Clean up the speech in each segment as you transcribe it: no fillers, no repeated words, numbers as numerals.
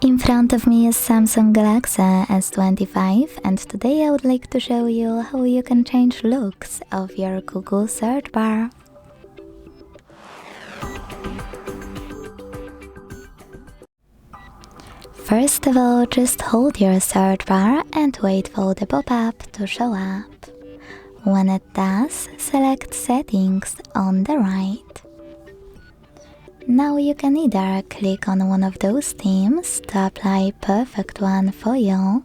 In front of me is Samsung Galaxy S25, and today I would like to show you how you can change looks of your Google search bar. First of all, just hold your search bar and wait for the pop-up to show up. When it does, select Settings on the right. Now you can either click on one of those themes to apply perfect one for you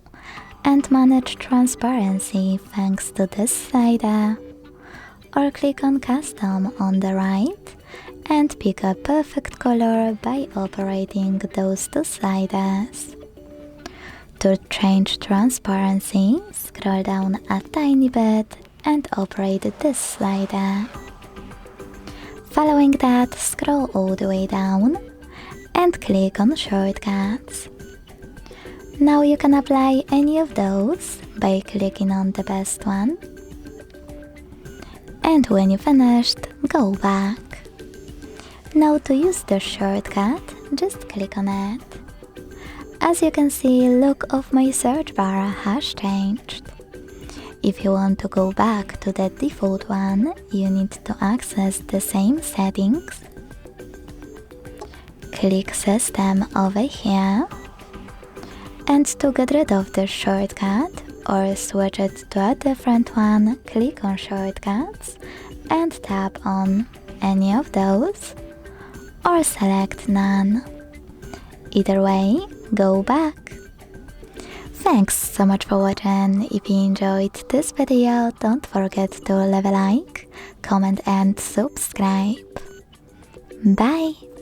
and manage transparency thanks to this slider, or click on Custom on the right and pick a perfect color by operating those two sliders. To change transparency, scroll down a tiny bit and operate this slider. Following that, scroll all the way down and click on Shortcuts. Now you can apply any of those by clicking on the best one. And when you finished, go back. Now to use the shortcut, just click on it. As you can see, look of my search bar has changed. If you want to go back to the default one, you need to access the same settings. Click System over here. And to get rid of the shortcut or switch it to a different one, click on Shortcuts and tap on any of those or select None. Either way, go back. Thanks so much for watching. If you enjoyed this video, don't forget to leave a like, comment and subscribe. Bye!